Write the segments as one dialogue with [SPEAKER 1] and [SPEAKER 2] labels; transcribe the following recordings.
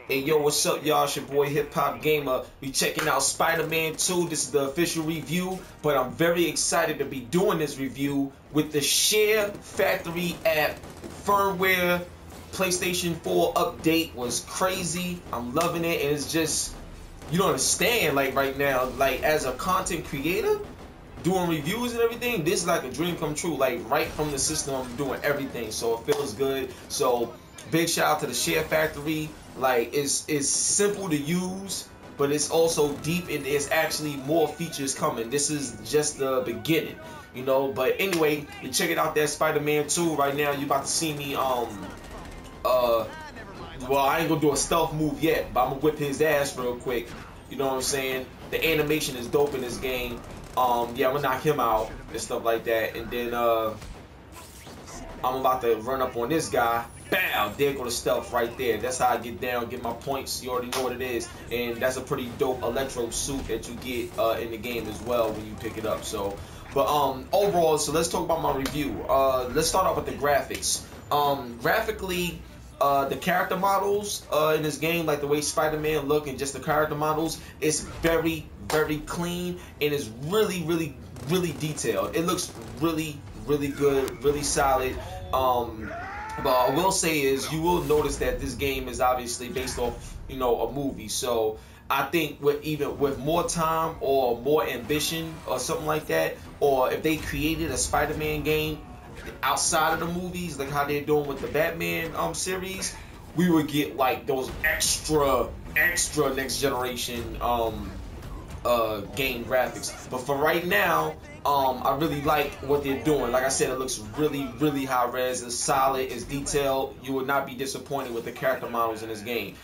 [SPEAKER 1] Hey yo, what's up y'all? It's your boy Hip Hop Gamer. We checking out Spider-Man 2. This is the official review, but I'm very excited to be doing this review with the Share Factory app. Firmware PlayStation 4 update was crazy. I'm loving it, and it's just, you don't understand, like right now, like as a content creator, doing reviews and everything, this is like a dream come true. Like right from the system, I'm doing everything, so it feels good. So big shout out to the Share Factory. Like it's simple to use, but it's also deep, and there's actually more features coming. This is just the beginning, you know. But anyway, you check it out there, Spider-Man 2. Right now you about to see me well, I ain't gonna do a stealth move yet, but I'm gonna whip his ass real quick. You know what I'm saying? The animation is dope in this game. Yeah, I'm gonna knock him out and stuff like that, and then I'm about to run up on this guy. Bow! There go the stealth right there. That's how I get down, get my points. You already know what it is, and that's a pretty dope electro suit that you get in the game as well when you pick it up. So, but overall, so let's talk about my review. Let's start off with the graphics. Graphically, the character models in this game, like the way Spider-Man look and just the character models, it's very, very clean, and it's really, really, really detailed. It looks really, really good, really solid. But I will say is, you will notice that this game is obviously based off, you know, a movie. So I think with more time or more ambition or something like that, or if they created a Spider-Man game outside of the movies, like how they're doing with the Batman series, we would get like those extra next generation game graphics. But for right now, I really like what they're doing. Like I said, it looks really, really high res. It's solid, it's detailed. You will not be disappointed with the character models in this game.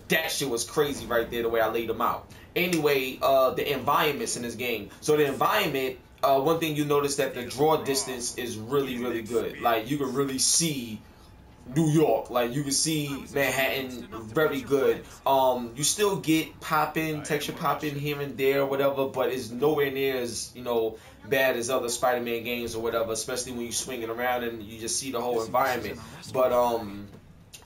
[SPEAKER 1] That shit was crazy right there, the way I laid them out. Anyway, the environments in this game. So the environment, one thing you notice that the draw distance is really, really good. Like you can really see New York, like you can see Manhattan very good. You still get texture popping here and there, whatever, but it's nowhere near as, you know, bad as other Spider-Man games or whatever, especially when you swing it around and you just see the whole environment. But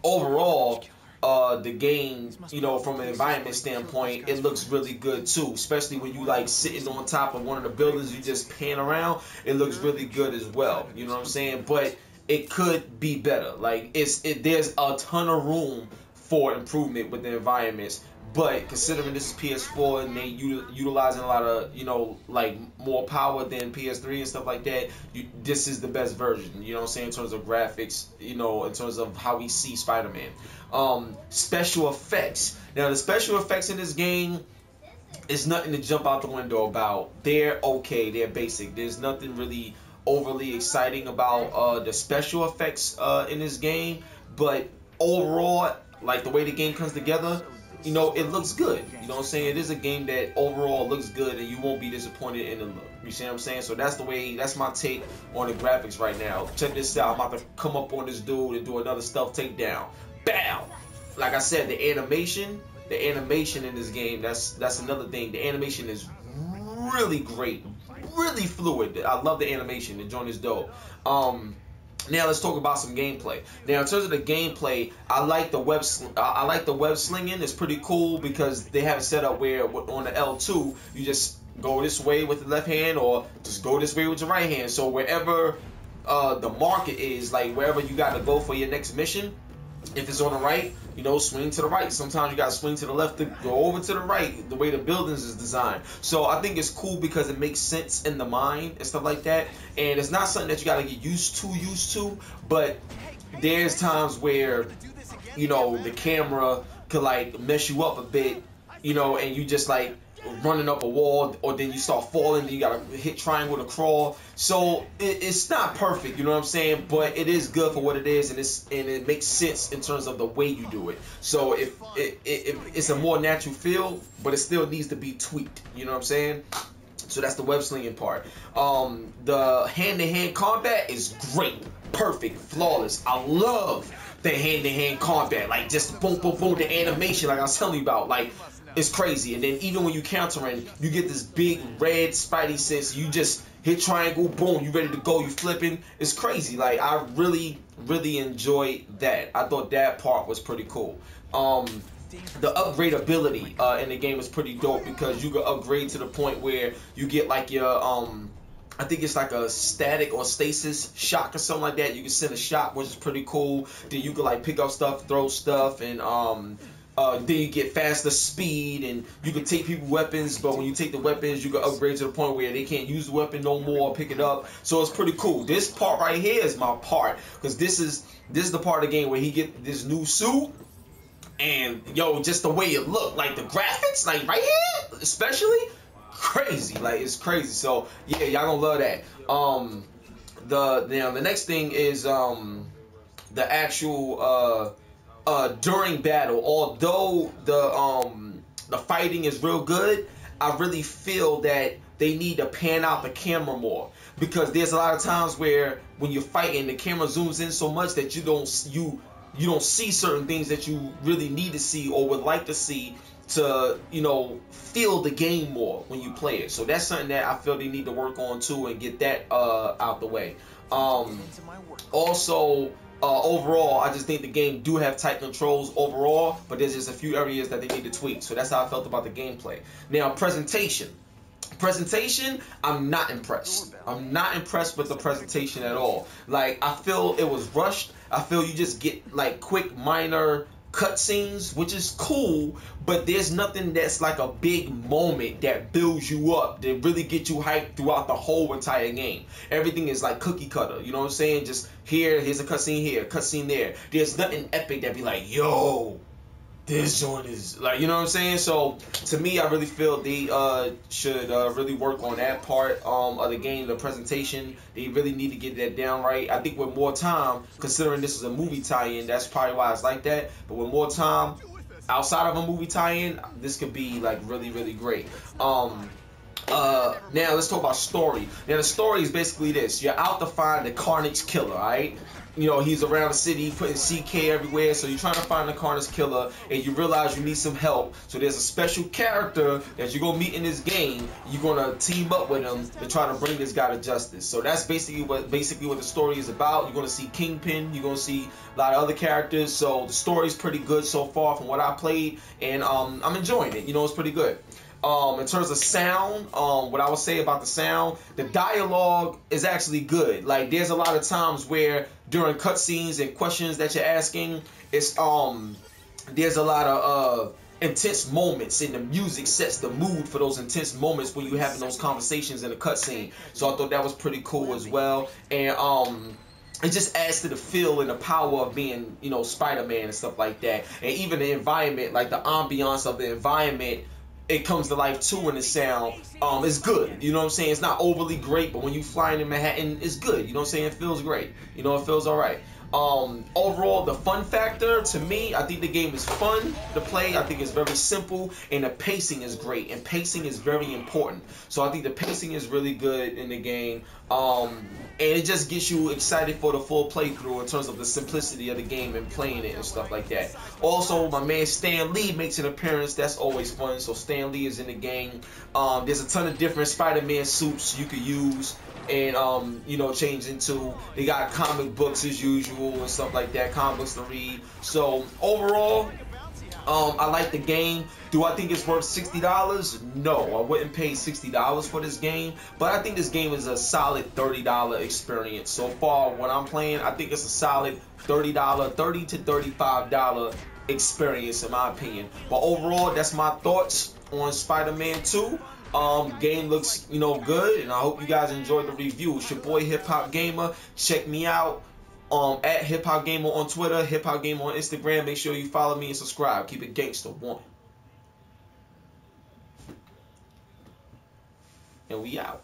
[SPEAKER 1] overall, the game, you know, from an environment standpoint, it looks really good too, especially when you like sitting on top of one of the buildings, you just pan around, it looks really good as well, you know what I'm saying? But it could be better. Like there's a ton of room for improvement with the environments, but considering this is PS4 and they utilizing a lot of, you know, like more power than PS3 and stuff like that, this is the best version, you know what I'm saying, in terms of graphics, you know, in terms of how we see Spider-Man. Special effects. Now the special effects in this game is nothing to jump out the window about. They're okay, they're basic. There's nothing really overly exciting about the special effects in this game, but overall, like the way the game comes together, you know, it looks good. You know what I'm saying? It is a game that overall looks good, and you won't be disappointed in the look. You see what I'm saying? So that's my take on the graphics right now. Check this out. I'm about to come up on this dude and do another stealth takedown. Bow! Like I said, the animation in this game, that's another thing. The animation is really great, really fluid. I love the animation. The joint is dope. Now let's talk about some gameplay. Now in terms of the gameplay, I like the web slinging. It's pretty cool because they have it set up where on the L2 you just go this way with the left hand or just go this way with your right hand. So wherever the market is, like wherever you got to go for your next mission, if it's on the right, you know, swing to the right. Sometimes you gotta swing to the left to go over to the right, the way the buildings is designed. So I think it's cool because it makes sense in the mind and stuff like that. And it's not something that you gotta get used to, but there's times where, you know, the camera could like mess you up a bit, you know, and you just like running up a wall, or then you start falling, then you gotta hit triangle to crawl. So it's not perfect, you know what I'm saying, but it is good for what it is, and it makes sense in terms of the way you do it. So if it's a more natural feel, but it still needs to be tweaked, you know what I'm saying. So that's the web slinging part. The hand-to-hand combat is great, perfect, flawless. I love the hand-to-hand combat, like just boom, boom, boom, the animation, like I was telling you about, like it's crazy. And then even when you countering, you get this big red spidey sense. You just hit triangle, boom, you ready to go, you flipping. It's crazy. Like I really enjoyed that. I thought that part was pretty cool. the upgradability in the game is pretty dope, because you can upgrade to the point where you get like your I think it's like a static or stasis shock or something like that. You can send a shock, which is pretty cool. Then you can like pick up stuff, throw stuff, and then you get faster speed, and you can take people's weapons, but when you take the weapons, you can upgrade to the point where they can't use the weapon no more or pick it up. So it's pretty cool. This part right here is my part, because this is the part of the game where he get this new suit, and yo, just the way it look, like the graphics, like right here, especially crazy, like it's crazy. So yeah, y'all gonna love that. The next thing is the actual during battle. Although the fighting is real good, I really feel that they need to pan out the camera more, because there's a lot of times where when you're fighting, the camera zooms in so much that you don't see certain things that you really need to see or would like to see to, you know, feel the game more when you play it. So that's something that I feel they need to work on too, and get that out the way. Also, overall, I just think the game do have tight controls overall, but there's just a few areas that they need to tweak. So that's how I felt about the gameplay. Now, presentation, I'm not impressed. I'm not impressed with the presentation at all. Like, I feel it was rushed. I feel you just get like quick minor cutscenes, which is cool, but there's nothing that's like a big moment that builds you up, that really get you hyped throughout the whole entire game. Everything is like cookie cutter, you know what I'm saying? Just here's a cutscene here, cutscene there. There's nothing epic that be like, yo, this joint is like, you know what I'm saying? So to me, I really feel they should really work on that part of the game, the presentation. They really need to get that down right. I think with more time, considering this is a movie tie-in, that's probably why it's like that. But with more time outside of a movie tie-in, this could be like really, really great. Now let's talk about story. Now the story is basically this: you're out to find the Carnage Killer, alright? You know, he's around the city putting CK everywhere, so you're trying to find the Carnage Killer, and you realize you need some help. So there's a special character that you're gonna meet in this game. You're gonna team up with him to try to bring this guy to justice. So that's basically what the story is about. You're gonna see Kingpin, you're gonna see a lot of other characters. So the story's pretty good so far from what I played, and I'm enjoying it. You know, it's pretty good. In terms of sound, what I would say about the sound, the dialogue is actually good. Like, there's a lot of times where during cutscenes and questions that you're asking, it's there's a lot of intense moments, and the music sets the mood for those intense moments when you're having those conversations in a cutscene. So I thought that was pretty cool as well, and it just adds to the feel and the power of being, you know, Spider-Man and stuff like that. And even the environment, like the ambiance of the environment, it comes to life too in the sound. It's good, you know what I'm saying? It's not overly great, but when you flying in Manhattan, it's good, you know what I'm saying? It feels great, you know, it feels alright. Overall, the fun factor, to me, I think the game is fun to play. I think it's very simple, and the pacing is great, and pacing is very important. So I think the pacing is really good in the game, and it just gets you excited for the full playthrough in terms of the simplicity of the game and playing it and stuff like that. Also, my man Stan Lee makes an appearance. That's always fun. So Stan Lee is in the game. There's a ton of different Spider-Man suits you could use and you know, change into. They got comic books as usual and stuff like that, comic books to read. So overall, I like the game. Do I think it's worth $60? No, I wouldn't pay $60 for this game, but I think this game is a solid $30 experience. So far, when I'm playing, I think it's a solid $30 to $35 experience in my opinion. But overall, that's my thoughts on Spider-Man 2. Game looks, you know, good, and I hope you guys enjoyed the review. It's your boy Hip Hop Gamer. Check me out at Hip Hop Gamer on Twitter, Hip Hop Gamer on Instagram. Make sure you follow me and subscribe. Keep it gangsta 1. And we out.